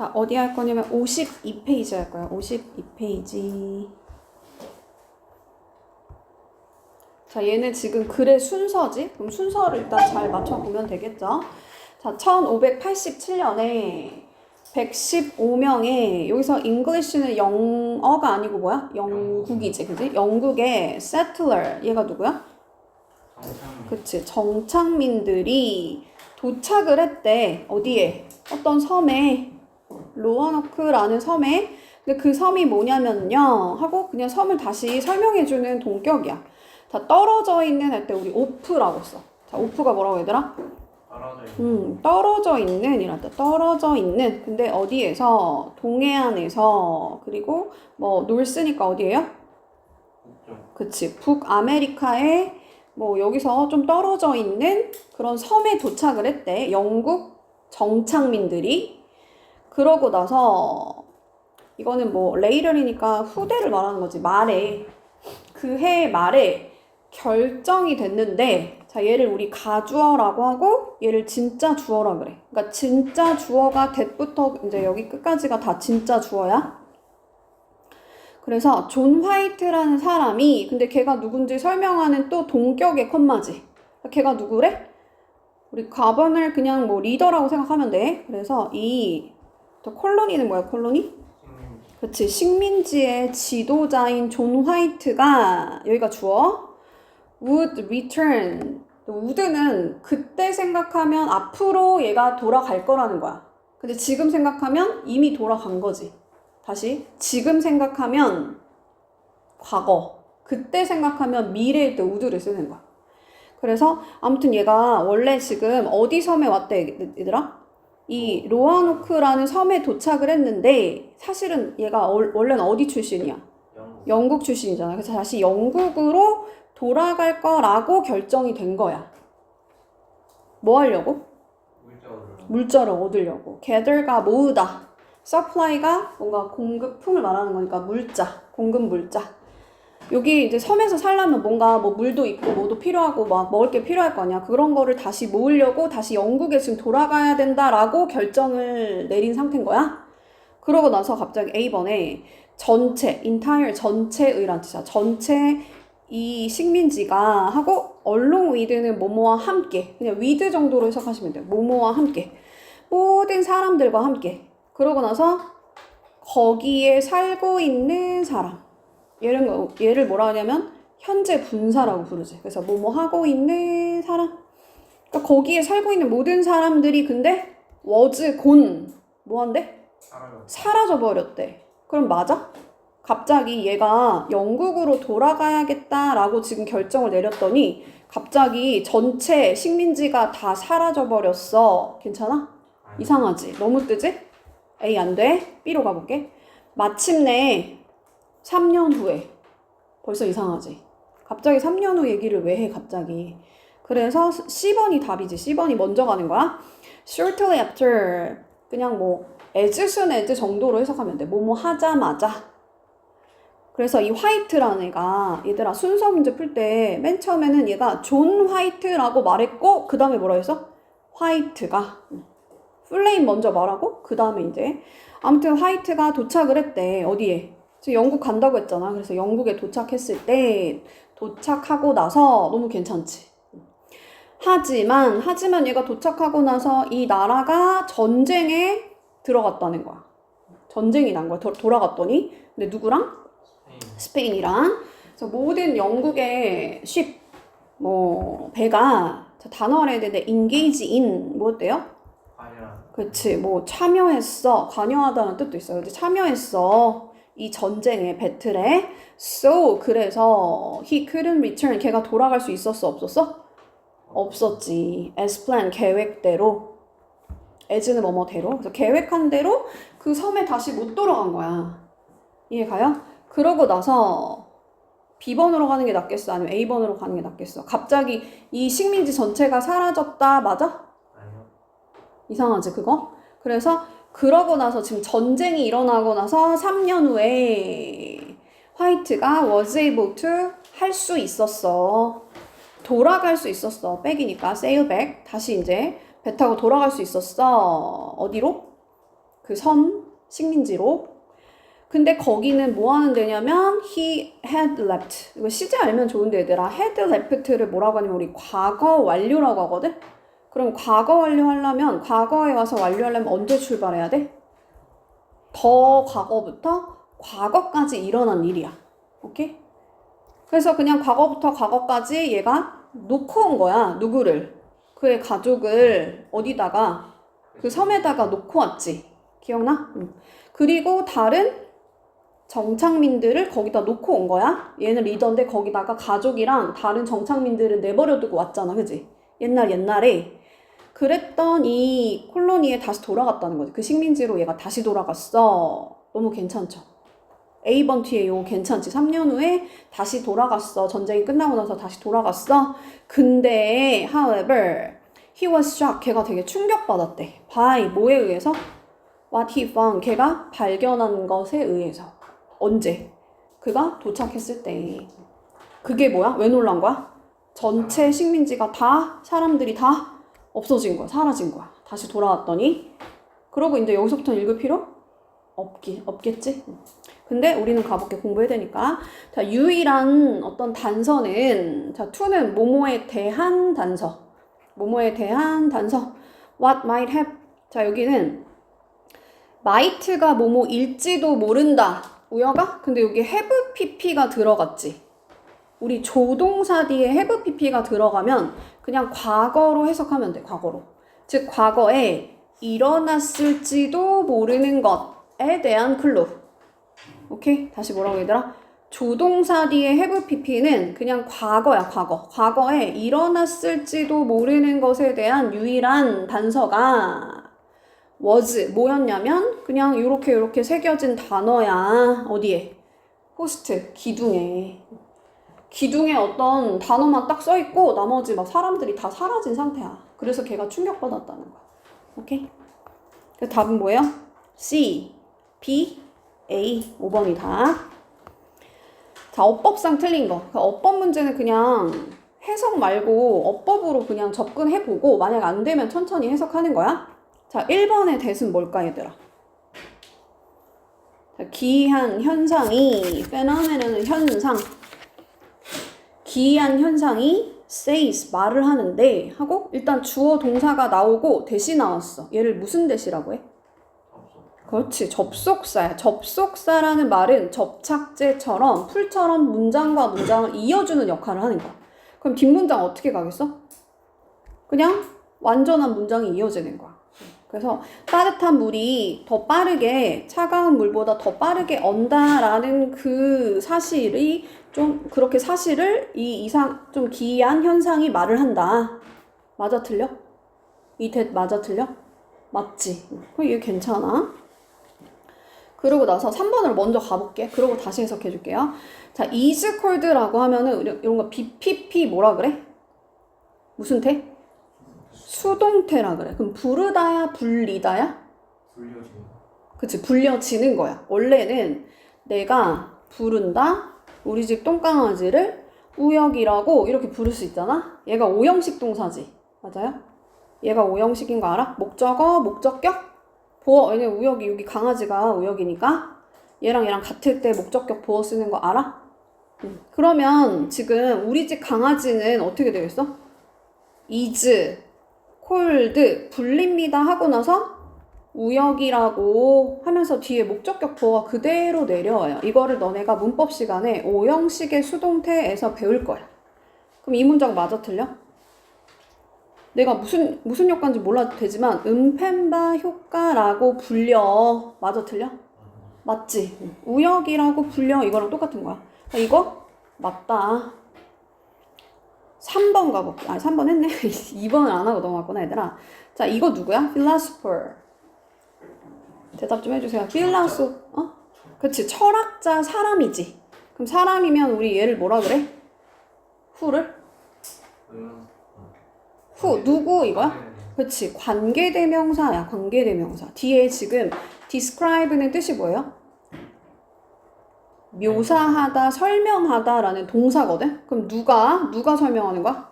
자, 어디 할 거냐면 52페이지 할 거야. 52페이지. 자, 얘는 지금 글의 순서지? 그럼 순서를 일단 잘 맞춰보면 되겠죠? 자, 1587년에 115명의, 여기서 English는 영어가 아니고 뭐야? 영국이지, 그지? 영국의 settler, 얘가 누구야? 그치, 정착민들이 도착을 했대. 어디에? 어떤 섬에, 로아노크라는 섬에. 근데 그 섬이 뭐냐면요 하고 그냥 섬을 다시 설명해주는 동격이야. 자, 떨어져 있는 할 때 우리 오프라고 써. 자, 오프가 뭐라고 얘들아? 떨어져 있는 이란다. 떨어져 있는. 근데 어디에서? 동해안에서. 그리고 뭐 놀스니까 어디예요? 그치, 북아메리카에 뭐 여기서 좀 떨어져 있는 그런 섬에 도착을 했대. 영국 정착민들이. 그러고 나서 이거는 뭐 레이럴이니까 후대를 말하는 거지. 말에 그 해 말에 결정이 됐는데, 자, 얘를 우리 가주어라고 하고 얘를 진짜 주어라 그래. 그러니까 진짜 주어가 that부터 이제 여기 끝까지가 다 진짜 주어야. 그래서 존 화이트라는 사람이, 근데 걔가 누군지 설명하는 또 동격의 컴마지. 걔가 누구래? 우리 가번을 그냥 뭐 리더라고 생각하면 돼. 그래서 또 콜로니는 뭐야? 콜로니? 그치, 식민지의 지도자인 존 화이트가, 여기가 주어, would return. would는 그때 생각하면 앞으로 얘가 돌아갈 거라는 거야. 근데 지금 생각하면 이미 돌아간 거지. 다시, 지금 생각하면 과거, 그때 생각하면 미래일 때 would를 쓰는 거야. 그래서 아무튼 얘가 원래 지금 어디 섬에 왔대, 얘들아? 이 로아노크라는 섬에 도착을 했는데, 사실은 얘가 원래는 어디 출신이야? 영국 출신이잖아. 그래서 다시 영국으로 돌아갈 거라고 결정이 된 거야. 뭐 하려고? 물자를 얻으려고. gather가 모으다. supply가 뭔가 공급품을 말하는 거니까 물자, 공급 물자. 여기 이제 섬에서 살려면 뭔가 뭐 물도 있고 뭐도 필요하고 막 먹을 게 필요할 거 아니야. 그런 거를 다시 모으려고 다시 영국에 지금 돌아가야 된다라고 결정을 내린 상태인 거야. 그러고 나서 갑자기 A번에 전체, entire 전체의란 뜻이야. 전체 이 식민지가 하고 along with는 뭐뭐와 함께. 그냥 with 정도로 해석하시면 돼요. 뭐뭐와 함께. 모든 사람들과 함께. 그러고 나서 거기에 살고 있는 사람. 얘를 뭐라 하냐면 현재 분사라고 부르지. 그래서 뭐뭐 하고 있는 사람. 그러니까 거기에 살고 있는 모든 사람들이 근데 was gone. 뭐한대? 사라져 버렸대. 그럼 맞아? 갑자기 얘가 영국으로 돌아가야겠다라고 지금 결정을 내렸더니 갑자기 전체 식민지가 다 사라져 버렸어. 괜찮아? 이상하지? 너무 뜨지? A 안 돼? B로 가볼게. 마침내 3년 후에. 벌써 이상하지? 갑자기 3년 후 얘기를 왜 해, 갑자기? 그래서 C번이 답이지. C번이 먼저 가는 거야. Shortly after. 그냥 뭐 as soon as 정도로 해석하면 돼. 뭐뭐 하자마자. 그래서 이 화이트라는 애가, 얘들아 순서 문제 풀 때 맨 처음에는 얘가 존 화이트라고 말했고 그 다음에 뭐라 했어? 화이트가. 풀네임 먼저 말하고 그 다음에 이제 아무튼 화이트가 도착을 했대. 어디에? 지금 영국 간다고 했잖아. 그래서 영국에 도착했을 때 도착하고 나서 너무 괜찮지. 하지만 얘가 도착하고 나서 이 나라가 전쟁에 들어갔다는 거야. 전쟁이 난 거야. 돌아갔더니. 근데 누구랑? 스페인이랑. 그래서 모든 영국의 배가 단어를 해야 되는데 engage in 뭐였대요? 그치, 뭐 참여했어. 관여하다는 뜻도 있어요. 근데 참여했어. 이 전쟁에, 배틀에. So, 그래서 he couldn't return. 걔가 돌아갈 수 있었어, 없었어? 없었지. As planned, 계획대로. as는 뭐뭐대로. 그래서 계획한 대로 그 섬에 다시 못 돌아간 거야. 이해 가요? 그러고 나서 B번으로 가는 게 낫겠어? 아니면 A번으로 가는 게 낫겠어? 갑자기 이 식민지 전체가 사라졌다, 맞아? 아니요. 이상하지, 그거? 그래서 그러고 나서 지금 전쟁이 일어나고 나서 3년 후에 화이트가 was able to 할 수 있었어. 돌아갈 수 있었어. back이니까 sail back. 다시 이제 배 타고 돌아갈 수 있었어. 어디로? 그 섬 식민지로. 근데 거기는 뭐 하는 데냐면 he had left. 이거 시제 알면 좋은데 얘들아. had left를 뭐라고 하냐면 우리 과거 완료라고 하거든. 그럼 과거 완료하려면 과거에 와서 완료하려면 언제 출발해야 돼? 더 과거부터 과거까지 일어난 일이야. 오케이? 그래서 그냥 과거부터 과거까지 얘가 놓고 온 거야. 누구를? 그의 가족을 어디다가? 그 섬에다가 놓고 왔지. 기억나? 그리고 다른 정착민들을 거기다 놓고 온 거야. 얘는 리더인데 거기다가 가족이랑 다른 정착민들을 내버려 두고 왔잖아. 그지? 옛날에. 그랬던 이 콜로니에 다시 돌아갔다는 거지. 그 식민지로 얘가 다시 돌아갔어. 너무 괜찮죠? A번 뒤에 요거 괜찮지? 3년 후에 다시 돌아갔어. 전쟁이 끝나고 나서 다시 돌아갔어. 근데 however he was shocked. 걔가 되게 충격받았대. by 뭐에 의해서? what he found. 걔가 발견한 것에 의해서. 언제? 그가 도착했을 때. 그게 뭐야? 왜 놀란 거야? 전체 식민지가 다 사람들이 다 없어진 거야. 사라진 거야. 다시 돌아왔더니. 그러고 이제 여기서부터 읽을 필요? 없겠지? 근데 우리는 가볍게 공부해야 되니까. 자, 유일한 어떤 단서는, 자, to는 뭐뭐에 대한 단서. 뭐뭐에 대한 단서. What might have. 자, 여기는 might가 뭐뭐일지도 모른다. 우여가? 근데 여기 have pp가 들어갔지. 우리 조동사 뒤에 have pp가 들어가면 그냥 과거로 해석하면 돼. 과거로. 즉 과거에 일어났을지도 모르는 것에 대한 클루. 오케이? 다시 뭐라고 얘들아? 조동사 뒤에 have pp는 그냥 과거야. 과거. 과거에 일어났을지도 모르는 것에 대한 유일한 단서가 was 뭐였냐면 그냥 요렇게 새겨진 단어야. 어디에? 호스트 기둥에. 기둥에 어떤 단어만 딱 써있고 나머지 막 사람들이 다 사라진 상태야. 그래서 걔가 충격받았다는 거야. 오케이? 그 답은 뭐예요? C, B, A. 5번이다. 자, 어법상 틀린 거. 그 어법 문제는 그냥 해석 말고 어법으로 그냥 접근해보고 만약 안 되면 천천히 해석하는 거야. 자, 1번의 대은 뭘까 얘들아? 자, 기이한 현상이 phenomenon은 현상. 기이한 현상이 says 말을 하는데 하고 일단 주어 동사가 나오고 대시 나왔어. 얘를 무슨 대시라고 해? 그렇지. 접속사야. 접속사라는 말은 접착제처럼 풀처럼 문장과 문장을 이어주는 역할을 하는 거야. 그럼 뒷문장 어떻게 가겠어? 그냥 완전한 문장이 이어지는 거야. 그래서 따뜻한 물이 더 빠르게 차가운 물보다 더 빠르게 언다라는 그 사실이 좀 그렇게 사실을 이 이상 좀 기이한 현상이 말을 한다. 맞아 틀려? 이 대 맞아 틀려? 맞지? 그럼 이게 괜찮아. 그러고 나서 3번을 먼저 가볼게. 그러고 다시 해석해 줄게요. 자, is cold라고 하면은 이런 거 BPP 뭐라 그래? 무슨 태? 수동태라 그래. 그럼 부르다야 불리다야? 불려지는. 그치, 불려지는 거야. 원래는 내가 부른다 우리 집 똥강아지를 우혁이라고 이렇게 부를 수 있잖아. 얘가 오형식 동사지. 맞아요? 얘가 오형식인 거 알아? 목적어, 목적격, 보어. 왜냐면 우혁이 여기 강아지가 우혁이니까 얘랑 같을 때 목적격 보어 쓰는 거 알아? 그러면 지금 우리 집 강아지는 어떻게 되겠어? is cold 불립니다 하고 나서 우혁이라고 하면서 뒤에 목적격 보어가 그대로 내려와요. 이거를 너네가 문법 시간에 오형식의 수동태에서 배울 거야. 그럼 이 문장 맞아 틀려? 내가 무슨 효과인지 몰라도 되지만 음펜바 효과라고 불려. 맞아 틀려? 맞지? 우혁이라고 불려. 이거랑 똑같은 거야. 이거 맞다. 3번 가볼게. 3번 했네. 2번을 안 하고 넘어갔구나 얘들아. 자, 이거 누구야? philosopher. 대답 좀 해주세요. 그치, 철학자 사람이지. 그럼 사람이면 우리 얘를 뭐라 그래? who를? who, 누구 이거야? 그치, 관계대명사야. 관계대명사. 뒤에 지금 describe는 뜻이 뭐예요? 묘사하다, 설명하다라는 동사거든? 그럼 누가 설명하는 거야?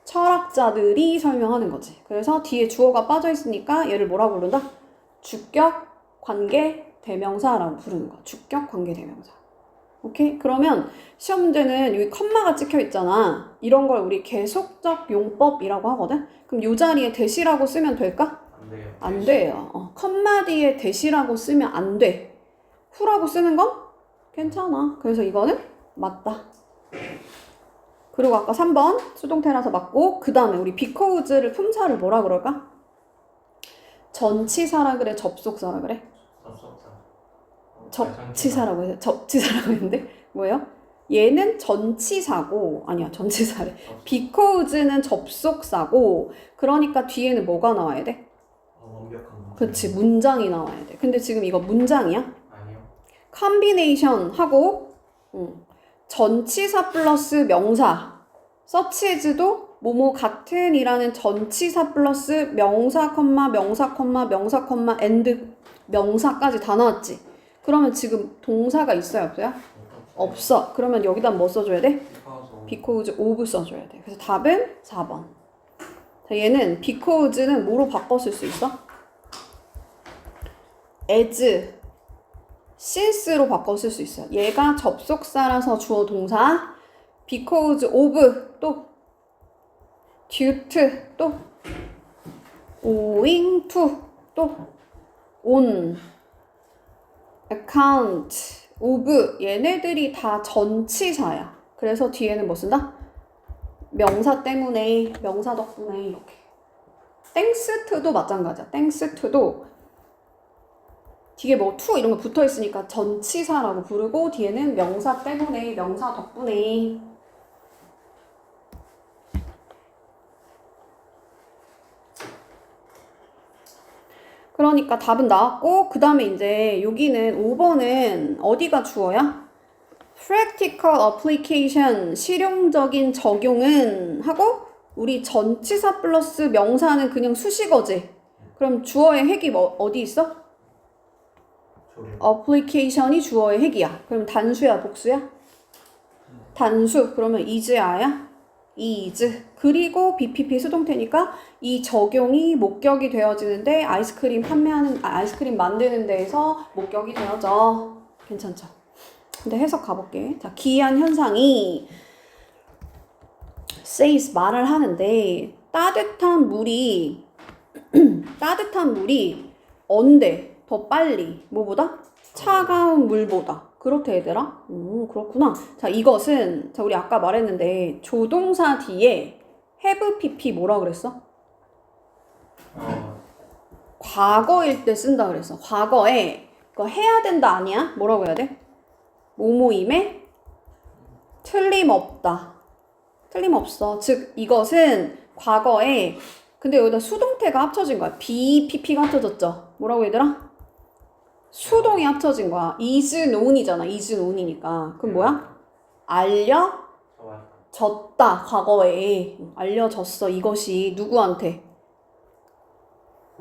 철학자들이 설명하는 거지. 그래서 뒤에 주어가 빠져 있으니까 얘를 뭐라고 부른다? 주격 관계 대명사라고 부르는 거야. 주격 관계 대명사. 오케이? 그러면 시험 문제는 여기 컴마가 찍혀 있잖아. 이런 걸 우리 계속적 용법이라고 하거든? 그럼 이 자리에 대시라고 쓰면 될까? 안 돼요. 안 돼요. 컴마 뒤에 대시라고 쓰면 안 돼. 후라고 쓰는 건 괜찮아. 그래서 이거는 맞다. 그리고 아까 3번 수동태라서 맞고, 그 다음에 우리 because를 품사를 뭐라 그럴까? 전치사라 그래, 접속사라 그래? 접치사라고 해서 접치사라고 했는데 뭐예요? 얘는 전치사고, 아니야, 전치사래. because는 접속사고, 그러니까 뒤에는 뭐가 나와야 돼? 완벽한 문장. 그치, 문장이 나와야 돼. 근데 지금 이거 문장이야? 아니요. combination 하고 전치사 플러스 명사, such as도 뭐뭐 같은 이라는 전치사 플러스 명사, 명사, 명사, and 명사까지 다 나왔지. 그러면 지금 동사가 있어요, 없어요? 없어. 그러면 여기다 뭐 써줘야 돼? because of 써줘야 돼. 그래서 답은 4번. 자, 얘는 because는 뭐로 바꿔 쓸 수 있어? as, since로 바꿔 쓸 수 있어요. 얘가 접속사라서 주어 동사, because of 또 due to 또 owing to 또 on account of 얘네들이 다 전치사야. 그래서 뒤에는 뭐 쓴다? 명사 때문에, 명사 덕분에 이렇게. thanks to도 마찬가지야. thanks to도 뒤에 뭐 to 이런 거 붙어 있으니까 전치사라고 부르고, 뒤에는 명사 때문에, 명사 덕분에. 그러니까 답은 나왔고, 그 다음에 이제 여기는 5번은 어디가 주어야? practical application, 실용적인 적용은 하고, 우리 전치사 플러스 명사는 그냥 수식어지. 그럼 주어의 핵이 뭐 어디 있어? application이 주어의 핵이야. 그럼 단수야, 복수야? 단수. 그러면 is야야? is. 그리고 BPP 수동태니까 이 적용이 목격이 되어지는데 아이스크림 아이스크림 만드는 데에서 목격이 되어져. 괜찮죠? 근데 해석 가볼게. 자, 기이한 현상이 says 말을 하는데 따뜻한 물이 언제 더 빨리 뭐보다? 차가운 물보다. 그렇대 얘들아? 그렇구나. 자, 이것은 자, 우리 아까 말했는데 조동사 뒤에 have pp 뭐라 그랬어? 과거일 때 쓴다 그랬어. 과거에 그거 해야 된다 아니야? 뭐라고 해야 돼? 뭐뭐임에 틀림없다. 틀림없어. 즉 이것은 과거에, 근데 여기다 수동태가 합쳐진 거야. BPP가 합쳐졌죠. 뭐라고 얘들아? 수동이 합쳐진 거야. is known이잖아. is known이니까. 그럼 뭐야? 알려졌다. 과거에 알려졌어. 이것이 누구한테?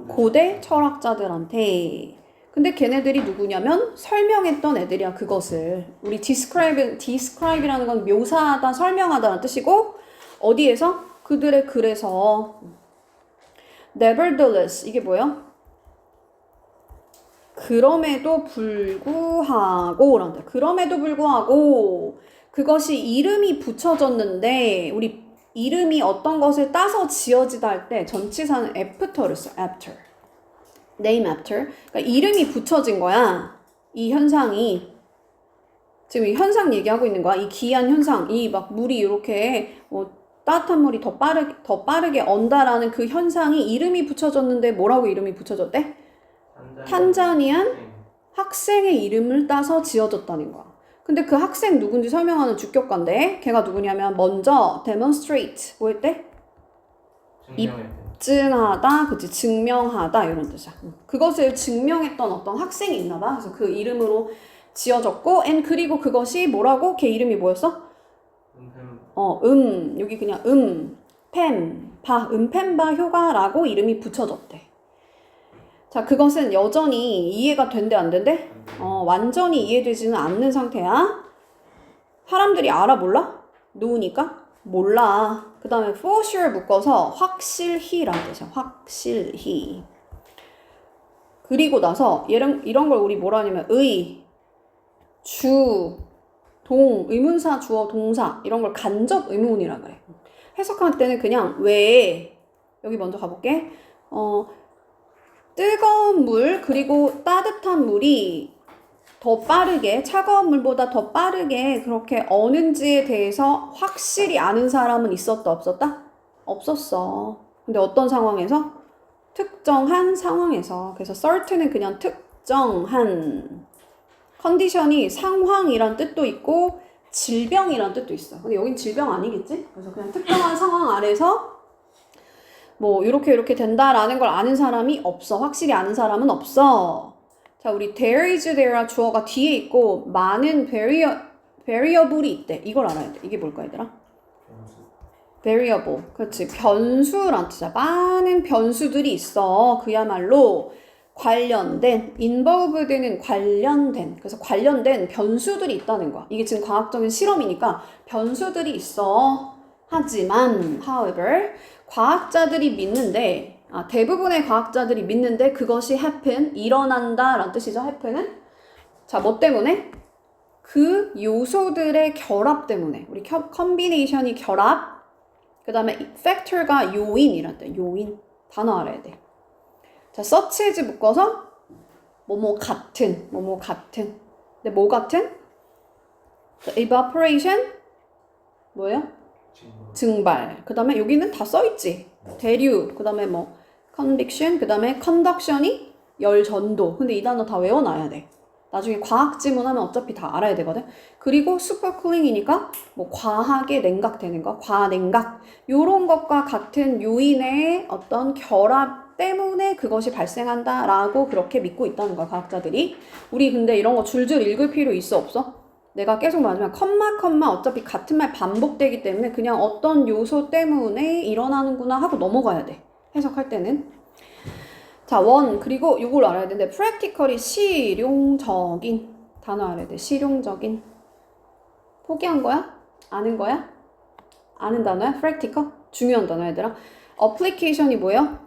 고대 철학자들한테. 근데 걔네들이 누구냐면 설명했던 애들이야. 그것을 우리 describe이라는 건 묘사하다, 설명하다는 뜻이고, 어디에서? 그들의 글에서. nevertheless 이게 뭐야? 그럼에도 불구하고 란다. 그럼에도 불구하고 그것이 이름이 붙여졌는데, 우리 이름이 어떤 것을 따서 지어지다 할 때 전치사는 after를 써. after. name after. 그러니까 이름이 붙여진 거야. 이 현상이. 지금 이 현상 얘기하고 있는 거야. 이 기이한 현상. 이 막 물이 이렇게 따뜻한 물이 더 빠르게 언다라는 그 현상이 이름이 붙여졌는데 뭐라고 이름이 붙여졌대? 탄자니안 학생의 이름을 따서 지어졌다는 거야. 근데 그 학생 누군지 설명하는 주격관데 걔가 누구냐면 먼저 demonstrate 뭐 했대? 입증하다, 그치, 증명하다 이런 뜻이야. 그것을 증명했던 어떤 학생이 있나 봐. 그래서 그 이름으로 지어졌고, 그리고 그것이 뭐라고? 걔 이름이 뭐였어? 여기 그냥 음펜바 효과라고 이름이 붙여졌대. 자, 그것은 여전히 이해가 된대 안 된대? 완전히 이해되지는 않는 상태야. 사람들이 알아 몰라? 누우니까? 몰라. 그 다음에 for sure 묶어서 확실히라는 뜻이야. 확실히. 그리고 나서 이런 걸 우리 뭐라 하냐면 주, 동, 의문사, 주어, 동사 이런 걸 간접 의문이라 그래. 해석할 때는 그냥 왜 여기 먼저 가볼게. 뜨거운 물 그리고 따뜻한 물이 더 빠르게 차가운 물보다 더 빠르게 그렇게 어는지에 대해서 확실히 아는 사람은 있었다 없었다? 없었어. 근데 어떤 상황에서? 특정한 상황에서. 그래서 certain은 그냥 특정한 컨디션이 상황이란 뜻도 있고 질병이란 뜻도 있어. 근데 여긴 질병 아니겠지? 그래서 그냥 특정한 상황 아래서 뭐 이렇게 된다라는 걸 아는 사람이 없어. 확실히 아는 사람은 없어. 자, 우리 there is there 주어가 뒤에 있고 많은 variable이 있대. 이걸 알아야 돼. 이게 뭘까 얘들아? variable. 그렇지. 변수란 뜻이야. 많은 변수들이 있어. 그야말로 관련된, involved는 관련된. 그래서 관련된 변수들이 있다는 거야. 이게 지금 과학적인 실험이니까 변수들이 있어. 하지만, however, 과학자들이 믿는데, 대부분의 과학자들이 믿는데 그것이 happen, 일어난다 라는 뜻이죠. happen은. 자, 뭐 때문에? 그 요소들의 결합 때문에. 우리 combination이 결합. 그 다음에 factor가 요인이란 뜻. 요인. 단어 알아야 돼. 자, such as 묶어서 뭐뭐 같은. 근데 뭐 같은? evaporation 뭐예요? 증발. 그 다음에 여기는 다 써있지. 대류. 그 다음에 뭐 convection. 그 다음에 conduction이 열 전도. 근데 이 단어 다 외워놔야 돼. 나중에 과학 지문하면 어차피 다 알아야 되거든. 그리고 supercooling이니까 뭐 과하게 냉각되는 거, 과냉각 요런 것과 같은 요인의 어떤 결합 때문에 그것이 발생한다라고 그렇게 믿고 있다는 거야, 과학자들이. 우리 근데 이런 거 줄줄 읽을 필요 있어 없어? 내가 계속 말하지만 컴마 어차피 같은 말 반복되기 때문에 그냥 어떤 요소 때문에 일어나는구나 하고 넘어가야 돼. 해석할 때는. 자, 그리고 요걸 알아야 되는데 practically 실용적인 단어 알아야 돼. 실용적인. 포기한 거야? 아는 거야? 아는 단어야? practical? 중요한 단어야 얘들아. application이 뭐예요?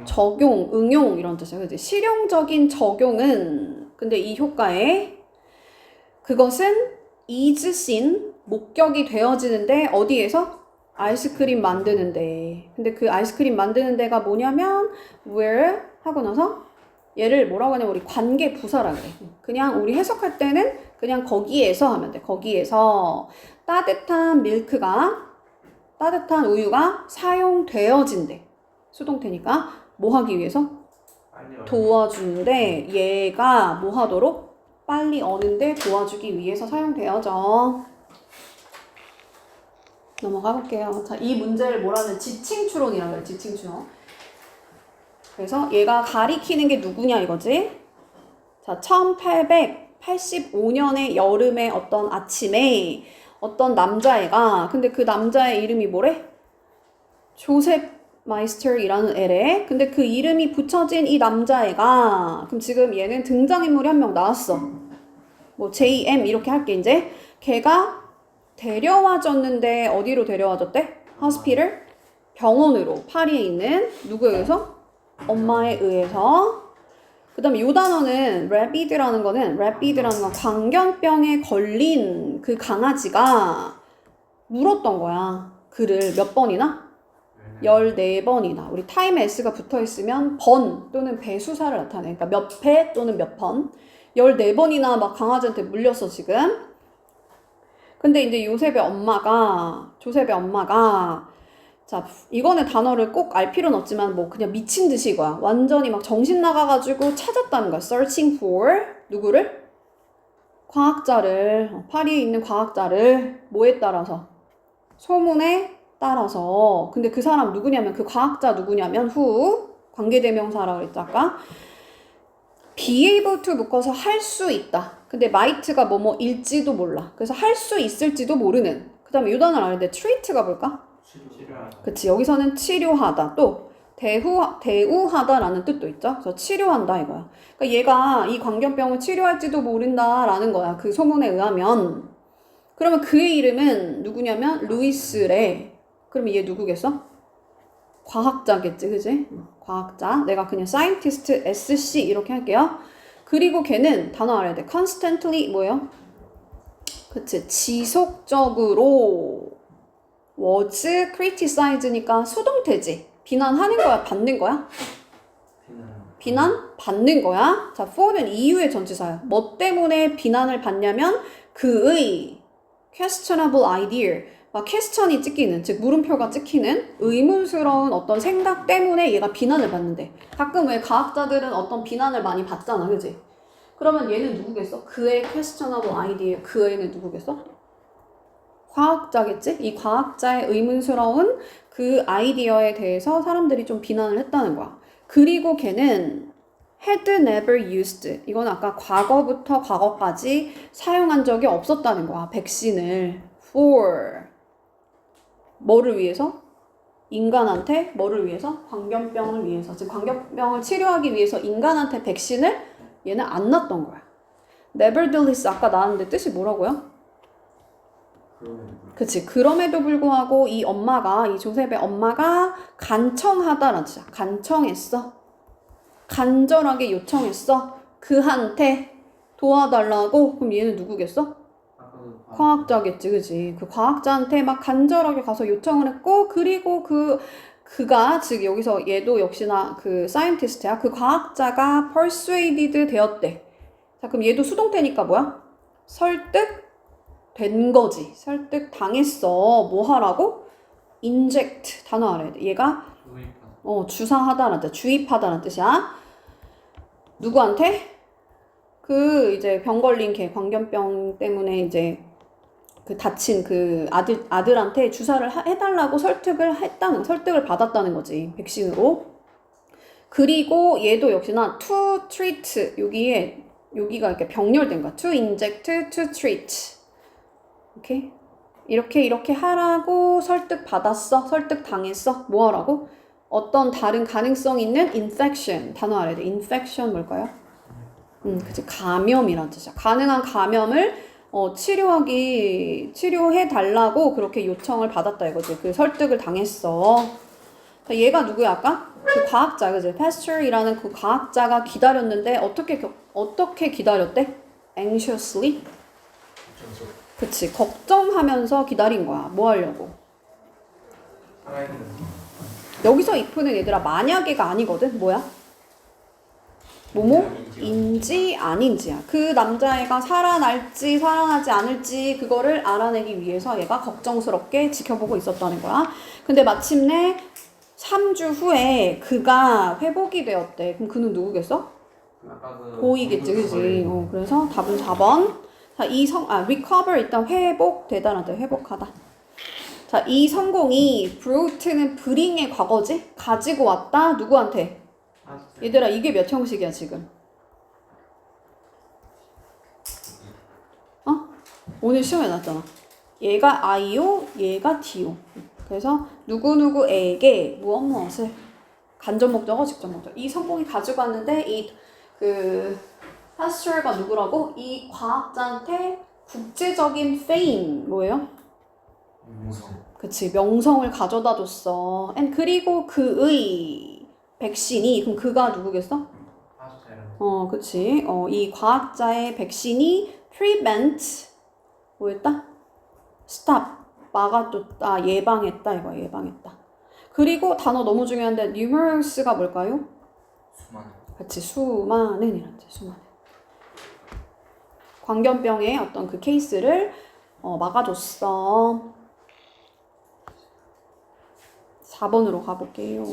적용, 응용 이런 뜻이야. 그치? 실용적인 적용은 근데 이 효과에 그것은 is seen, 목격이 되어지는데 어디에서? 아이스크림 만드는데. 근데 그 아이스크림 만드는 데가 뭐냐면 where 하고 나서 얘를 뭐라고 하냐면 우리 관계 부사라 그래. 그냥 우리 해석할 때는 그냥 거기에서 하면 돼. 거기에서 따뜻한 우유가 사용되어진대. 수동태니까 뭐 하기 위해서? 도와주는데 얘가 뭐 하도록? 빨리 어는데 도와주기 위해서 사용되어져. 넘어가 볼게요. 자, 이 문제를 뭐라 하면 지칭추론이라고 해요. 지칭추론. 그래서 얘가 가리키는 게 누구냐 이거지. 자, 1885년의 여름의 어떤 아침에 어떤 남자애가, 근데 그 남자의 이름이 뭐래? 조셉 마이스터이라는 애래. 근데 그 이름이 붙여진 이 남자애가, 그럼 지금 얘는 등장인물이 한 명 나왔어. 뭐 JM 이렇게 할게 이제. 걔가 데려와줬는데 어디로 데려와줬대? 호스피털? 병원으로. 파리에 있는 누구에 의해서? 엄마에 의해서. 그 다음에 이 단어는 rabid라는 건 광견병에 걸린 그 강아지가 물었던 거야. 그를 몇 번이나? 14번이나. 우리 타임에 s가 붙어있으면 번 또는 배수사를 나타내. 그러니까 몇 배 또는 몇 번. 14번이나 막 강아지한테 물렸어 지금. 근데 이제 조셉의 엄마가 자, 이거는 단어를 꼭 알 필요는 없지만 뭐 그냥 미친 듯이 이거야. 완전히 막 정신 나가가지고 찾았다는 거야. searching for 누구를? 과학자를. 파리에 있는 과학자를. 뭐에 따라서? 소문에 따라서. 근데 그 사람 누구냐면 그 과학자 누구냐면 관계대명사라고 그랬죠 아까. be able to 묶어서 할 수 있다. 근데 might가 뭐뭐일지도 몰라. 그래서 할 수 있을지도 모르는. 그 다음에 이 단어를 아는데 treat가 뭘까? 치료하다. 그치. 여기서는 치료하다. 또 대우하다라는 뜻도 있죠. 그래서 치료한다 이거야. 그러니까 얘가 이 광견병을 치료할지도 모른다라는 거야. 그 소문에 의하면. 그러면 그의 이름은 누구냐면 루이스래. 그러면 얘 누구겠어? 과학자겠지, 그지? 과학자. 내가 그냥 scientist SC 이렇게 할게요. 그리고 걔는 단어 알아야 돼. constantly 뭐예요? 그치. 지속적으로 was criticize니까 수동태지. 비난하는 거야? 받는 거야? 비난? 받는 거야. 자, for는 이유의 전치사야. 뭐 때문에 비난을 받냐면 그의 questionable idea, 막 question이 찍히는, 즉 물음표가 찍히는 의문스러운 어떤 생각 때문에 얘가 비난을 받는데 가끔 왜 과학자들은 어떤 비난을 많이 받잖아, 그지? 그러면 얘는 누구겠어? 그의 questionable idea, 그 애는 누구겠어? 과학자겠지? 이 과학자의 의문스러운 그 아이디어에 대해서 사람들이 좀 비난을 했다는 거야. 그리고 걔는 had never used. 이건 아까 과거부터 과거까지 사용한 적이 없었다는 거야. 백신을 for 뭐를 위해서? 인간한테 뭐를 위해서? 광견병을 위해서. 즉 광견병을 치료하기 위해서 인간한테 백신을 얘는 안 놨던 거야. nevertheless 아까 나왔는데 뜻이 뭐라고요? 그치. 그럼에도 불구하고 이 엄마가, 이 조셉의 엄마가 간청하다라는 뜻이야. 간청했어. 간절하게 요청했어. 그한테 도와달라고. 그럼 얘는 누구겠어? 과학자겠지, 그치. 그 과학자한테 막 간절하게 가서 요청을 했고, 그리고 그가, 즉 여기서 얘도 역시나 그 사이언티스트야. 그 과학자가 persuaded 되었대. 자, 그럼 얘도 수동태니까 뭐야? 설득된 거지. 설득 당했어. 뭐 하라고? inject 단어 알아야 돼. 얘가 주사하다라는 뜻, 주입하다라는 뜻이야. 누구한테? 그 이제 병 걸린 걔 광견병 때문에 이제 그 다친 그 아들한테 주사를 해달라고 설득을 받았다는 거지. 백신으로. 그리고 얘도 역시나 to treat 여기가 이렇게 병렬된 거야. to inject, to treat. 오케이? 이렇게 하라고 설득받았어. 설득당했어. 뭐 하라고? 어떤 다른 가능성 있는 infection. 단어 알아야 돼. infection 뭘까요? 그치. 감염이란 뜻이야. 가능한 감염을 치료해달라고 그렇게 요청을 받았다 이거지. 그 설득을 당했어. 얘가 누구야, 아까? 그 과학자, 그치? Pasteur이라는 그 과학자가 기다렸는데, 어떻게 기다렸대? anxiously? 그치. 걱정하면서 기다린 거야. 뭐 하려고? 여기서 if는 얘들아, 만약에가 아니거든? 뭐야? 뭐뭐인지 아닌지야. 그 남자애가 살아날지 살아나지 않을지 그거를 알아내기 위해서 얘가 걱정스럽게 지켜보고 있었다는 거야. 근데 마침내 3주 후에 그가 회복이 되었대. 그럼 그는 누구겠어? 고이겠지, 그지? 그래서 답은 4번. 자, recover 일단 회복되다라는 뜻, 회복하다. 자, 이 성공이 brought는 bring의 과거지? 가지고 왔다. 누구한테? 얘들아, 이게 몇 형식이야, 지금? 오늘 시험에 나왔잖아. 얘가 I요, 얘가 D요. 그래서 누구누구에게 무엇을 간접 목적어, 직접 목적. 이 성공이 가지고 왔는데 파스처가 누구라고? 이 과학자한테 국제적인 fame 뭐예요? 그치, 명성을 가져다 줬어. 그리고 그의 백신이, 그럼 그가 누구겠어? 그치. 이 과학자의 백신이 prevent 뭐였다? stop 막아줬다, 예방했다 이거 예방했다. 그리고 단어 너무 중요한데 numerous가 뭘까요? 수많은. 그치, 수많은이란 뜻, 수많은. 광견병의 어떤 그 케이스를 막아줬어. 4번으로 가볼게요.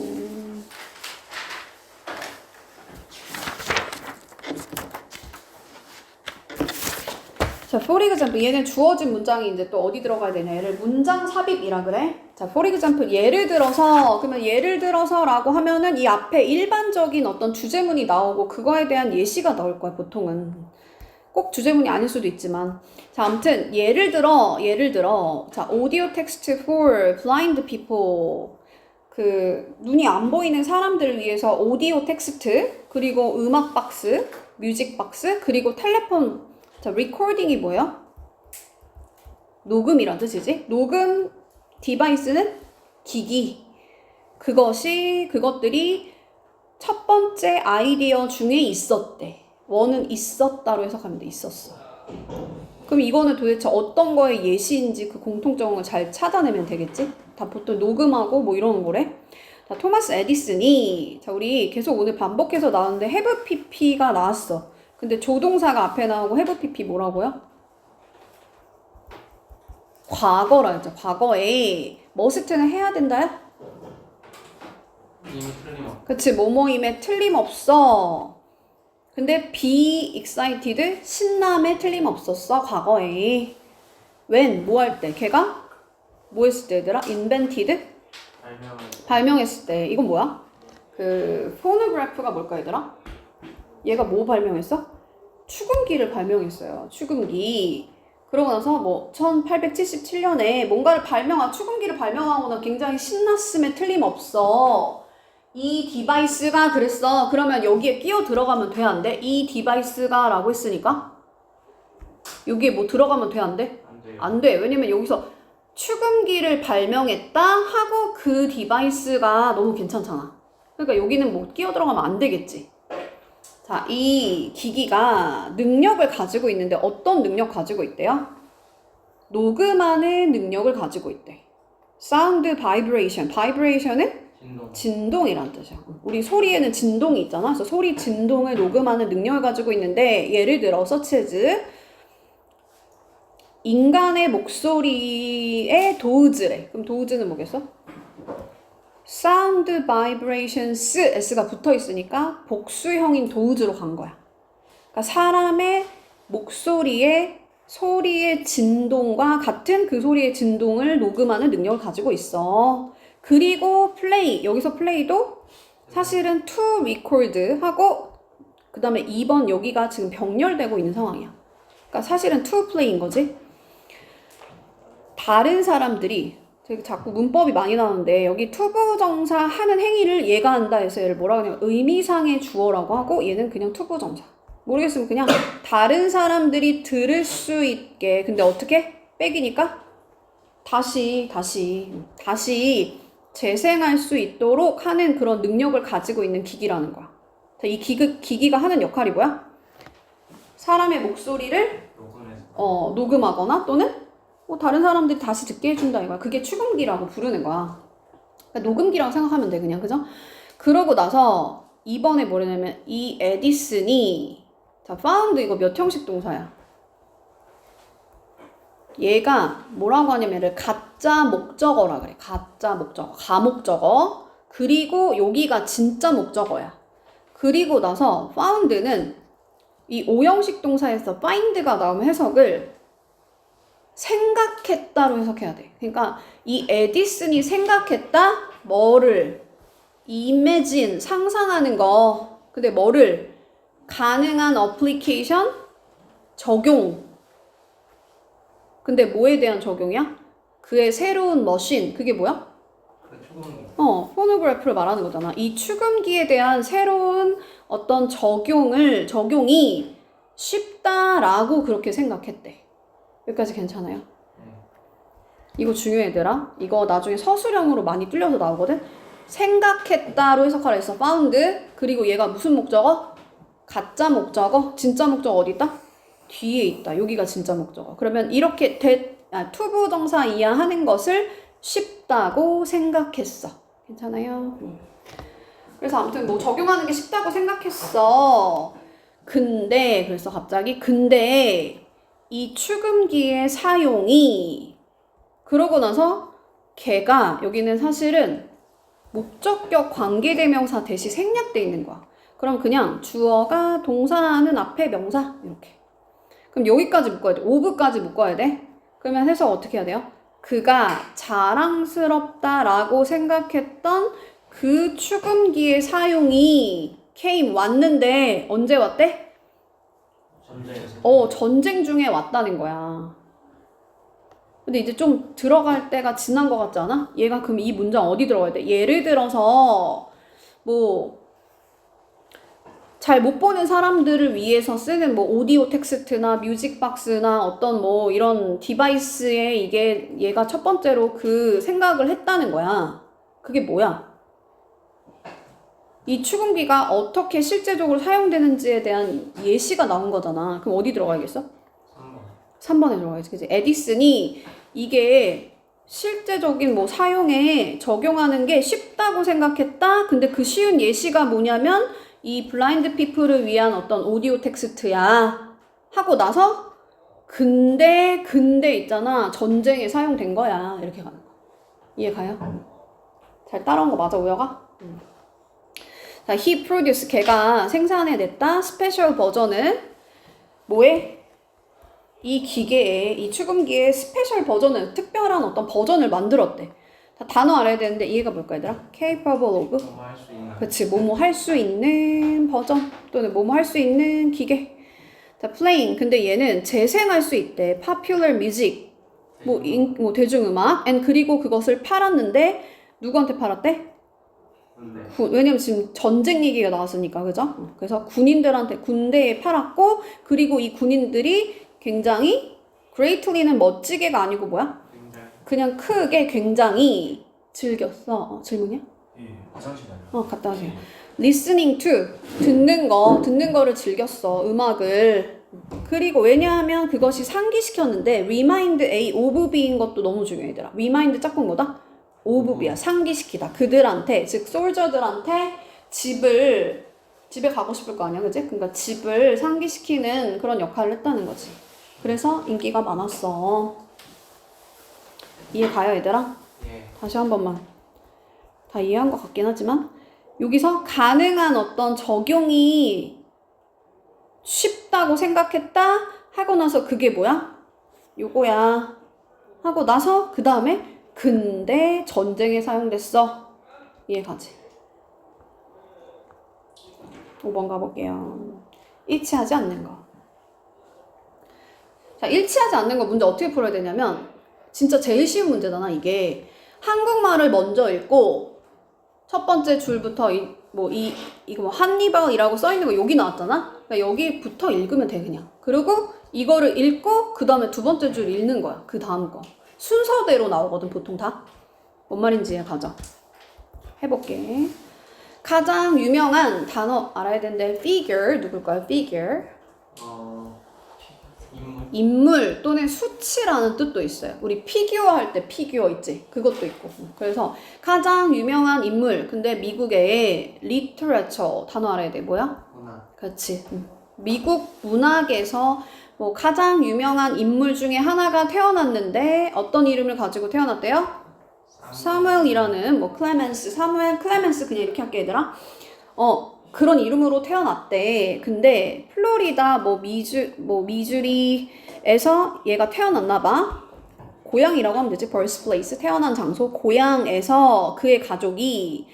자, for example, 얘는 주어진 문장이 이제 또 어디 들어가야 되냐? 얘를 문장 삽입이라 그래. 자, for example, 예를 들어서라고 하면은 이 앞에 일반적인 어떤 주제문이 나오고 그거에 대한 예시가 나올 거야, 보통은. 꼭 주제문이 아닐 수도 있지만. 자, 아무튼 예를 들어 자, audio text for blind people. 그 눈이 안 보이는 사람들을 위해서 오디오 텍스트, 그리고 음악 박스, 뮤직 박스, 그리고 텔레폰. 자, 리코딩이 뭐야? 녹음이란 뜻이지? 녹음 디바이스는 기기. 그것들이 첫 번째 아이디어 중에 있었대. 원은 있었다로 해석하면 돼. 있었어. 그럼 이거는 도대체 어떤 거의 예시인지 그 공통점을 잘 찾아내면 되겠지? 다 보통 녹음하고 뭐 이러는 거래. 자, 토마스 에디슨이, 자, 우리 계속 오늘 반복해서 나왔는데 have pp가 나왔어. 근데 조동사가 앞에 나오고 have pp 뭐라고요? 과거라 했죠. 과거에 must는 해야 된다야? 이미 틀림없어. 그치, 뭐뭐임에 틀림없어. 근데 be excited, 신남에 틀림없었어, 과거에. when, 뭐 할 때? 걔가 뭐 했을 때 얘들아? invented? 발명했을 때. 이건 뭐야? 그 포노그래프가 뭘까 얘들아? 얘가 뭐 발명했어? 축음기를 발명했어요. 축음기. 그러고 나서 뭐 1877년에 뭔가를 축음기를 발명하거나 굉장히 신났음에 틀림없어. 이 디바이스가 그랬어. 그러면 여기에 끼어 들어가면 돼, 안 돼? 이 디바이스가 라고 했으니까 여기에 뭐 들어가면 돼, 안 돼? 안 돼요. 안 돼. 왜냐면 여기서 축음기를 발명했다 하고 그 디바이스가 너무 괜찮잖아. 그러니까 여기는 뭐 끼어 들어가면 안 되겠지. 자, 이 기기가 능력을 가지고 있는데 어떤 능력 가지고 있대요? 녹음하는 능력을 가지고 있대. 사운드 바이브레이션. 바이브레이션은 진동이란 뜻이야. 우리 소리에는 진동이 있잖아. 그래서 소리 진동을 녹음하는 능력을 가지고 있는데 예를 들어 서치즈 인간의 목소리의 도우즈래. 그럼 도우즈는 뭐겠어? 사운드 바이브레이션스 s가 붙어 있으니까 복수형인 도우즈로 간 거야. 그러니까 사람의 목소리의 소리의 진동과 같은 그 소리의 진동을 녹음하는 능력을 가지고 있어. 그리고 플레이, 여기서 플레이도 사실은 to record 하고 그 다음에 2번 여기가 지금 병렬되고 있는 상황이야. 그러니까 사실은 to play인 거지. 다른 사람들이 되게 자꾸 문법이 많이 나오는데 여기 투부정사 하는 행위를 얘가 한다 해서 얘를 뭐라고 하냐면 의미상의 주어라고 하고 얘는 그냥 투부정사. 모르겠으면 그냥 다른 사람들이 들을 수 있게. 근데 어떻게? 백이니까 다시 재생할 수 있도록 하는 그런 능력을 가지고 있는 기기라는 거야. 자, 이 기기가 하는 역할이 뭐야? 사람의 목소리를 녹음하거나 또는 다른 사람들이 다시 듣게 해준다 이거야. 그게 축음기라고 부르는 거야. 그러니까 녹음기라고 생각하면 돼, 그냥. 그죠? 그러고 나서 이번에 뭐냐면 이 에디슨이 자, found 이거 몇 형식 동사야? 얘가 뭐라고 하냐면 가짜 목적어라 그래. 가짜 목적어. 가목적어. 그리고 여기가 진짜 목적어야. 그리고 나서 found는 이 5형식 동사에서 find가 나오면 해석을 생각했다로 해석해야 돼. 그러니까 이 에디슨이 생각했다? 뭐를? imagine, 상상하는 거. 근데 뭐를? 가능한 어플리케이션? 적용. 근데 뭐에 대한 적용이야? 그의 새로운 머신. 그게 뭐야? 축음기. 포노그래프를 말하는 거잖아. 이 축음기에 대한 새로운 어떤 적용이 쉽다라고 그렇게 생각했대. 여기까지 괜찮아요? 이거 중요해, 얘들아. 이거 나중에 서술형으로 많이 뚫려서 나오거든? 생각했다로 해석하라 했어. found. 그리고 얘가 무슨 목적어? 가짜 목적어? 진짜 목적어 어디 있다? 뒤에 있다. 여기가 진짜 목적어. 그러면 이렇게 투부정사 이하하는 것을 쉽다고 생각했어. 괜찮아요? 그래서 아무튼 뭐 적용하는 게 쉽다고 생각했어. 그래서 갑자기 이 축음기의 사용이 그러고 나서 걔가 여기는 사실은 목적격 관계대명사 대시 생략돼 있는 거야. 그럼 그냥 주어가 동사는 앞에 명사 이렇게. 그럼 여기까지 묶어야 돼. of까지 묶어야 돼. 그러면 해석 어떻게 해야 돼요? 그가 자랑스럽다라고 생각했던 그 축음기의 사용이 왔는데 언제 왔대? 전쟁 중에 왔다는 거야. 근데 이제 좀 들어갈 때가 지난 것 같지 않아? 얘가 그럼 이 문장 어디 들어가야 돼? 예를 들어서 잘 못 보는 사람들을 위해서 쓰는 오디오 텍스트나 뮤직박스나 어떤 이런 디바이스에 얘가 첫 번째로 그 생각을 했다는 거야. 그게 뭐야? 이 추궁기가 어떻게 실제적으로 사용되는지에 대한 예시가 나온 거잖아. 그럼 어디 들어가야겠어? 3번. 3번에 들어가야지. 그치? 에디슨이 이게 실제적인 뭐 사용에 적용하는 게 쉽다고 생각했다. 근데 그 쉬운 예시가 뭐냐면 이 블라인드 피플을 위한 어떤 오디오 텍스트야. 하고 나서 근데 있잖아. 전쟁에 사용된 거야. 이렇게 가는 거. 이해 가요? 잘 따라온 거 맞아, 우여가? 자, he produced, 걔가 생산해냈다. 스페셜 버전은 뭐에? 이 기계에, 이 추금기에 스페셜 버전을, 특별한 어떤 버전을 만들었대. 다 단어 알아야 되는데 이해가 뭘까, 얘들아? capable of? 뭐 할 수 있나? 그치, 뭐뭐 할 수 있는 버전 또는 뭐뭐 할 수 있는 기계. 자, playing. 근데 얘는 재생할 수 있대. popular music. 뭐 대중음악. and 그리고 그것을 팔았는데 누구한테 팔았대? 근데 왜냐면 지금 전쟁 얘기가 나왔으니까, 그죠? 그래서 군인들한테 군대에 팔았고, 그리고 이 군인들이 굉장히 greatly는 멋지게가 아니고 뭐야? 굉장히 그냥 크게 굉장히 즐겼어. 질문이야? 예, 화장실 다녀. 갔다 와세요. listening to, 듣는 거를 즐겼어. 음악을. 그리고 왜냐하면 그것이 상기시켰는데 remind A of B인 것도 너무 중요해, 얘들아. remind 짝꿍 뭐다? of B야. 상기시키다. 그들한테, 즉 솔저들한테 집에 가고 싶을 거 아니야, 그지? 그러니까 집을 상기시키는 그런 역할을 했다는 거지. 그래서 인기가 많았어. 이해 가요, 얘들아? 예. 다시 한 번만. 다 이해한 것 같긴 하지만 여기서 가능한 어떤 적용이 쉽다고 생각했다 하고 나서 그게 뭐야? 요거야 하고 나서 그 다음에 근데 전쟁에 사용됐어. 이해가지? 5번 가볼게요. 일치하지 않는 거. 자, 일치하지 않는 거 문제 어떻게 풀어야 되냐면 진짜 제일 쉬운 문제잖아. 이게 한국말을 먼저 읽고 첫 번째 줄부터 이거 뭐 한니발이라고 써 있는 거 여기 나왔잖아. 그러니까 여기부터 읽으면 돼 그냥. 그리고 이거를 읽고 그 다음에 두 번째 줄 읽는 거야. 그 다음 거 순서대로 나오거든 보통 다. 뭔 말인지 가자. 해볼게. 가장 유명한 단어 알아야 되는데 figure 누굴까요? figure 인물 또는 수치라는 뜻도 있어요. 우리 피규어 할 때 피규어 있지? 그것도 있고. 그래서 가장 유명한 인물. 근데 미국의 literature 단어 알아야 돼. 뭐야? 문학. 그렇지. 미국 문학에서 뭐 가장 유명한 인물 중에 하나가 태어났는데 어떤 이름을 가지고 태어났대요? 사무엘이라는 뭐 클레멘스, 사무엘 클레멘스 그냥 이렇게 할게 얘들아. 그런 이름으로 태어났대. 근데 플로리다 미주리에서 얘가 태어났나 봐. 고향이라고 하면 되지. birthplace 태어난 장소 고향에서 그의 가족이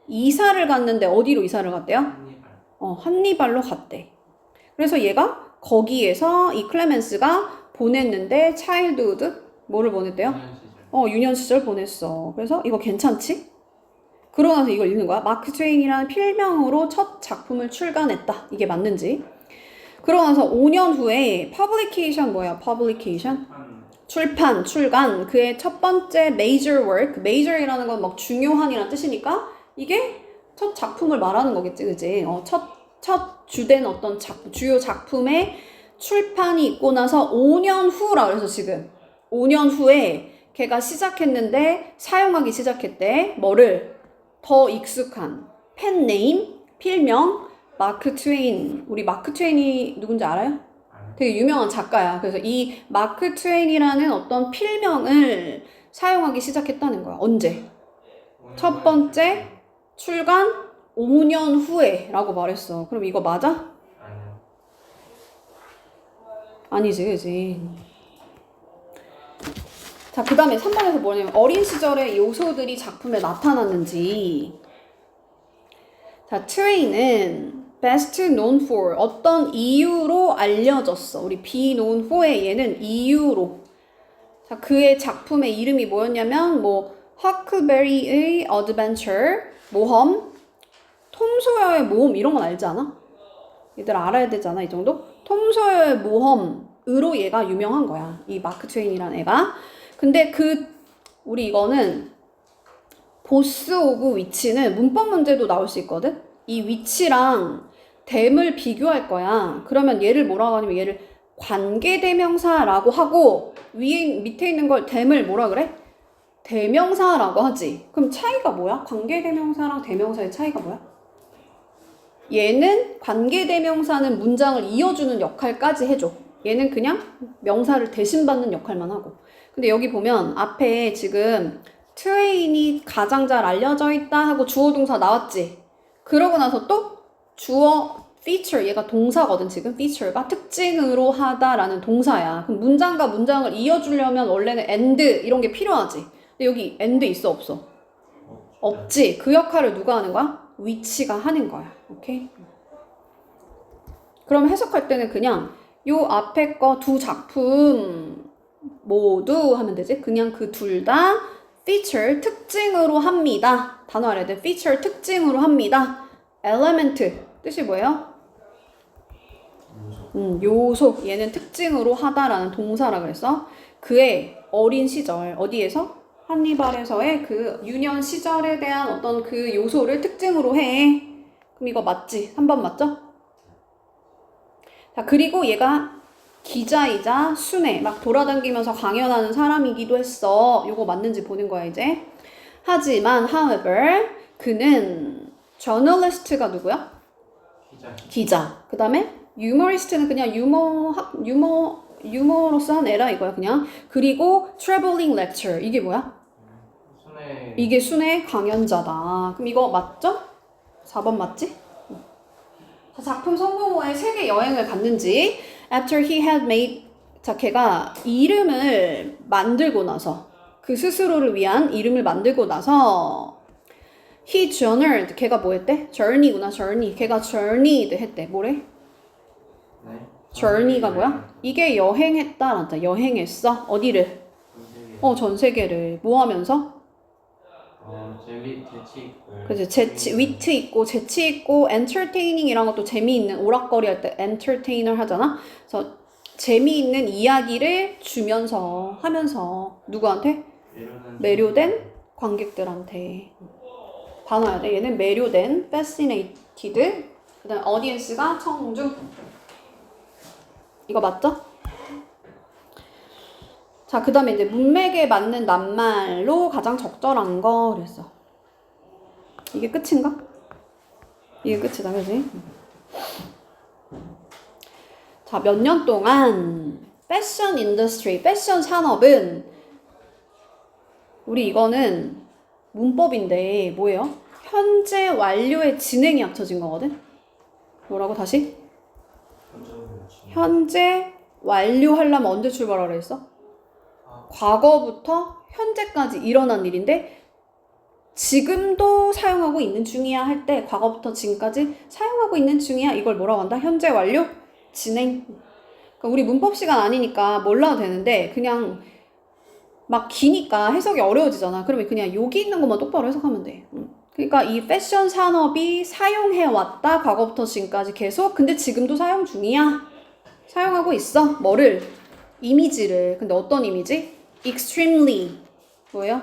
이사를 갔는데 어디로 이사를 갔대요? 한니발. 한니발로 갔대. 그래서 얘가 거기에서 이 클레멘스가 보냈는데 차일드우드 뭐를 보냈대요? 유년 시절 보냈어. 그래서 이거 괜찮지? 그러고 나서 이걸 읽는 거야. 마크 트웨인이라는 필명으로 첫 작품을 출간했다. 이게 맞는지. 그러고 나서 5년 후에 publication 뭐야? publication? 출판, 출간. 그의 첫 번째 major work. major이라는 건 막 중요한이라는 뜻이니까 이게 첫 작품을 말하는 거겠지, 그지? 첫 주된 어떤 주요 작품의 출판이 있고 나서 5년 후라 그래서 지금 5년 후에 걔가 시작했는데 사용하기 시작했대. 뭐를? 더 익숙한 펜네임, 필명, 마크 트웨인. 우리 마크 트웨인이 누군지 알아요? 되게 유명한 작가야. 그래서 이 마크 트웨인이라는 어떤 필명을 사용하기 시작했다는 거야. 언제? 첫 번째 출간 5년 후에 라고 말했어. 그럼 이거 맞아? 아니요. 아니지, 그지? 자, 그 다음에 3번에서 뭐냐면 어린 시절의 요소들이 작품에 나타났는지. 자, 트웨인은 best known for 어떤 이유로 알려졌어. 우리 be known for의 얘는 이유로. 자, 그의 작품의 이름이 뭐였냐면 허클베리의 adventure 모험, 톰 소여의 모험 이런 건 알지 않아? 얘들 알아야 되잖아, 이 정도? 톰 소여의 모험으로 얘가 유명한 거야. 이 마크 트웨인이라는 애가. 근데 우리 이거는 보스 오브 위치는 문법 문제도 나올 수 있거든? 이 위치랑 댐을 비교할 거야. 그러면 얘를 뭐라고 하냐면 얘를 관계대명사라고 하고 밑에 있는 걸 댐을 뭐라 그래? 대명사라고 하지. 그럼 차이가 뭐야? 관계대명사랑 대명사의 차이가 뭐야? 얘는 관계대명사는 문장을 이어주는 역할까지 해줘. 얘는 그냥 명사를 대신받는 역할만 하고. 근데 여기 보면 앞에 지금 트레인이 가장 잘 알려져 있다 하고 주어 동사 나왔지. 그러고 나서 또 주어 feature, 얘가 동사거든. 지금 feature가 특징으로 하다라는 동사야. 그럼 문장과 문장을 이어주려면 원래는 and 이런 게 필요하지. 근데 여기 and 있어 없어? 없지. 그 역할을 누가 하는 거야? 위치가 하는 거야. 오케이? 그럼 해석할 때는 그냥 요 앞에 거 두 작품 모두 하면 되지. 그냥 그 둘 다 feature 특징으로 합니다. 단어 알아야 돼. feature 특징으로 합니다. element 뜻이 뭐예요? 요소. 얘는 특징으로 하다라는 동사라 그랬어. 그의 어린 시절 어디에서? 한니발에서의 그 유년 시절에 대한 어떤 그 요소를 특징으로 해. 그럼 이거 맞지? 3번 맞죠? 자, 그리고 얘가 기자이자 순회, 막 돌아다니면서 강연하는 사람이기도 했어. 요거 맞는지 보는 거야, 이제. 하지만, however, 그는 저널리스트가 누구야? 기자. 그 다음에 유머리스트는 그냥 유머러스한 애라 이거야, 그냥. 그리고 traveling lecturer. 이게 뭐야? 이게 순회 강연자다. 그럼 이거 맞죠? 4번 맞지? 자, 작품 성공 후에 세계 여행을 갔는지 after he had made 자, 걔가 이름을 만들고 나서 그 스스로를 위한 이름을 만들고 나서 he journeyed 걔가 뭐 했대? journey구나 journey 걔가 journeyed 했대. 뭐래? 네. journey가 뭐야? 이게 여행했다란다. 여행했어. 어디를? 전 세계를. 뭐 하면서? 재치 있고. 그치, 위트 있고, 재치 있고, entertaining이란 것도 재미있는, 오락거리 할 때 entertainer 하잖아? 그래서 재미있는 이야기를 주면서, 하면서, 누구한테? 매료된 관객들한테. 봐놔야 돼. 얘는 매료된, fascinated. 그 다음에 audience가 청중. 이거 맞죠? 자, 그 다음에 이제 문맥에 맞는 낱말로 가장 적절한 거 그랬어. 이게 끝인가? 이게 끝이다, 그지? 자, 몇 년 동안 패션 인더스트리, 패션 산업은 우리 이거는 문법인데 뭐예요? 현재 완료의 진행이 합쳐진 거거든? 뭐라고 다시? 현재 완료하려면 언제 출발하라 했어? 과거부터 현재까지 일어난 일인데 지금도 사용하고 있는 중이야 할 때 과거부터 지금까지 사용하고 있는 중이야 이걸 뭐라고 한다? 현재 완료 진행. 그러니까 우리 문법 시간 아니니까 몰라도 되는데 그냥 막 기니까 해석이 어려워지잖아. 그러면 그냥 여기 있는 것만 똑바로 해석하면 돼. 그러니까 이 패션 산업이 사용해왔다 과거부터 지금까지 계속. 근데 지금도 사용 중이야. 사용하고 있어. 뭐를? 이미지를. 근데 어떤 이미지? extremely 뭐예요?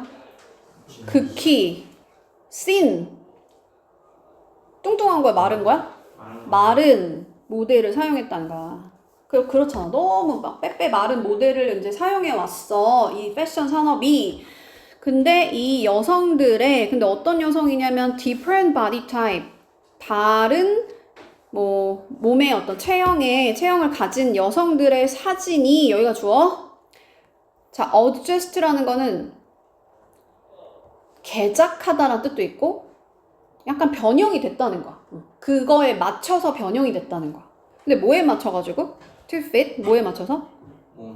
극히 thin 뚱뚱한 거야? 마른 거야? 마른 모델을 사용했다는 거야. 그렇잖아. 너무 막 빼빼 마른 모델을 이제 사용해 왔어. 이 패션 산업이. 근데 이 여성들의 근데 어떤 여성이냐면 different body type 다른 뭐 몸의 어떤 체형을 가진 여성들의 사진이 여기가 주어. 자, adjust라는 거는 개작하다라는 뜻도 있고 약간 변형이 됐다는 거야. 그거에 맞춰서 변형이 됐다는 거야. 근데 뭐에 맞춰가지고? to fit 뭐에 맞춰서? 네.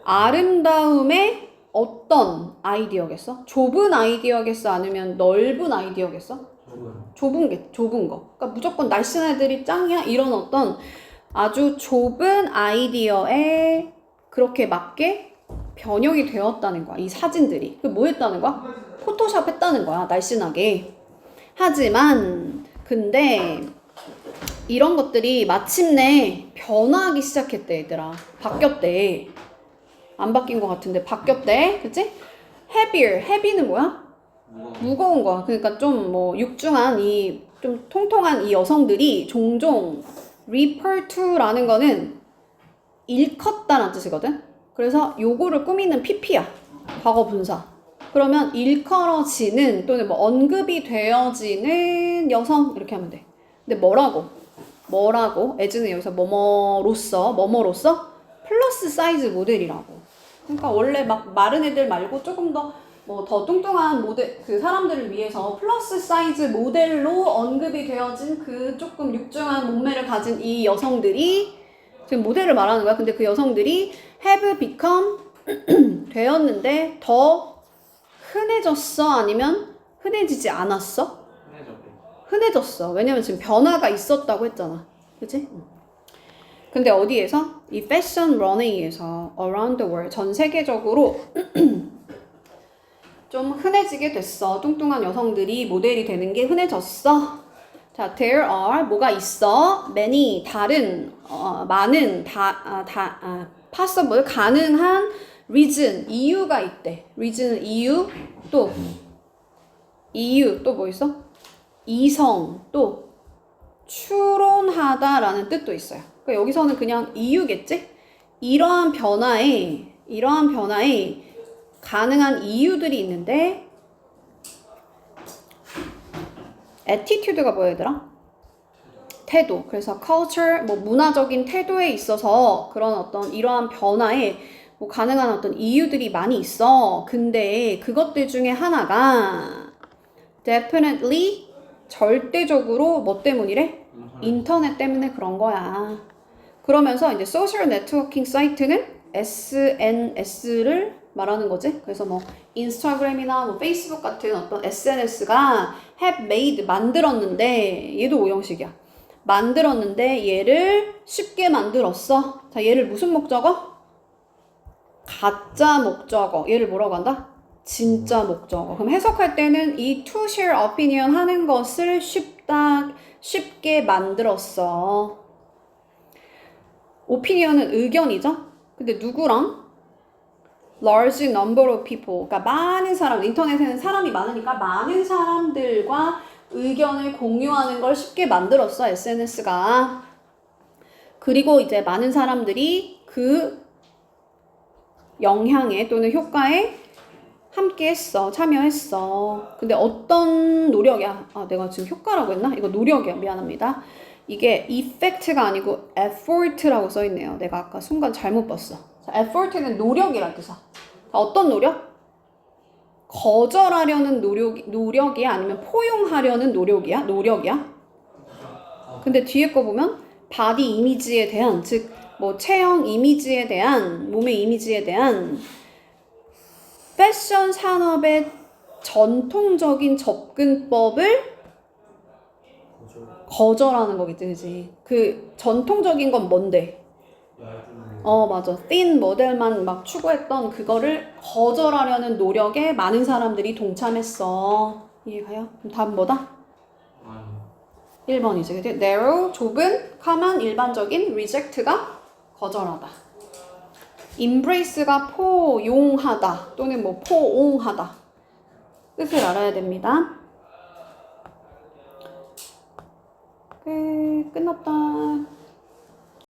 아름다움의 어떤 아이디어겠어? 좁은 아이디어겠어? 아니면 넓은 아이디어겠어? 좁은 거. 그러니까 무조건 날씬한 애들이 짱이야? 이런 어떤 아주 좁은 아이디어에 그렇게 맞게 변형이 되었다는 거야. 이 사진들이. 뭐 했다는 거야? 포토샵 했다는 거야. 날씬하게. 하지만 근데 이런 것들이 마침내 변화하기 시작했대 얘들아. 바뀌었대. 안 바뀐 것 같은데 바뀌었대. 그치? heavier. heavy는 뭐야? 무거운 거야. 그러니까 좀 뭐 육중한 이 좀 통통한 이 여성들이 종종 refer to라는 거는 일컫다라는 뜻이거든. 그래서 요거를 꾸미는 PP야. 과거 분사. 그러면 일컬어지는 또는 뭐 언급이 되어지는 여성 이렇게 하면 돼. 근데 뭐라고? as는 여기서 뭐뭐로서 플러스 사이즈 모델이라고. 그러니까 원래 막 마른 애들 말고 조금 더 뭐 더 뚱뚱한 모델 그 사람들을 위해서 플러스 사이즈 모델로 언급이 되어진 그 조금 육중한 몸매를 가진 이 여성들이 지금 모델을 말하는 거야. 근데 그 여성들이 have become 되었는데 더 흔해졌어? 아니면 흔해지지 않았어? 흔해졌어. 왜냐면 지금 변화가 있었다고 했잖아. 그치? 근데 어디에서? 이 패션 런웨이에서 around the world 전 세계적으로 좀 흔해지게 됐어. 뚱뚱한 여성들이 모델이 되는 게 흔해졌어. 자, there are 뭐가 있어? many 다른 많은 possible 가능한 reason 이유가 있대. reason 이유 또 뭐 있어? 이성 또 추론하다라는 뜻도 있어요. 그러니까 여기서는 그냥 이유겠지? 이러한 변화에 가능한 이유들이 있는데 attitude가 뭐야 얘들아? 태도. 그래서 culture 뭐 문화적인 태도에 있어서 그런 어떤 이러한 변화에 뭐 가능한 어떤 이유들이 많이 있어. 근데 그것들 중에 하나가 definitely 절대적으로 뭐 때문이래? 인터넷 때문에 그런 거야. 그러면서 이제 소셜 네트워킹 사이트는 SNS를 말하는 거지. 그래서 뭐 인스타그램이나 뭐 페이스북 같은 어떤 SNS가 have made 만들었는데 얘도 오형식이야. 만들었는데 얘를 쉽게 만들었어. 자, 얘를 무슨 목적어? 가짜 목적어. 얘를 뭐라고 한다? 진짜 목적어. 그럼 해석할 때는 이 to share opinion 하는 것을 쉽게 만들었어. opinion은 의견이죠? 근데 누구랑? large number of people. 그러니까 많은 사람, 인터넷에는 사람이 많으니까 많은 사람들과 의견을 공유하는 걸 쉽게 만들었어, SNS가. 그리고 이제 많은 사람들이 그 영향에 또는 효과에 함께 했어. 참여했어. 근데 어떤 노력이야? 아, 내가 지금 효과라고 했나? 이거 노력이야. 미안합니다. 이게 effect가 아니고 effort라고 써있네요. 내가 아까 순간 잘못 봤어. 자, effort는 노력이란 뜻이야. 어떤 노력? 거절하려는 노력이야? 아니면 포용하려는 노력이야? 근데 뒤에 거 보면 바디 이미지에 대한, 즉 뭐 체형 이미지에 대한, 몸의 이미지에 대한 패션 산업의 전통적인 접근법을 거절하는 거겠지, 그치? 그 전통적인 건 뭔데? 맞아. thin 모델만 막 추구했던 그거를 거절하려는 노력에 많은 사람들이 동참했어. 이해가요? 그럼 답은 뭐다? 1번이지. 그치? narrow, 좁은, common, 일반적인, reject가 거절하다. embrace가 포용하다 또는 뭐 포옹하다. 뜻을 알아야 됩니다. 끝났다.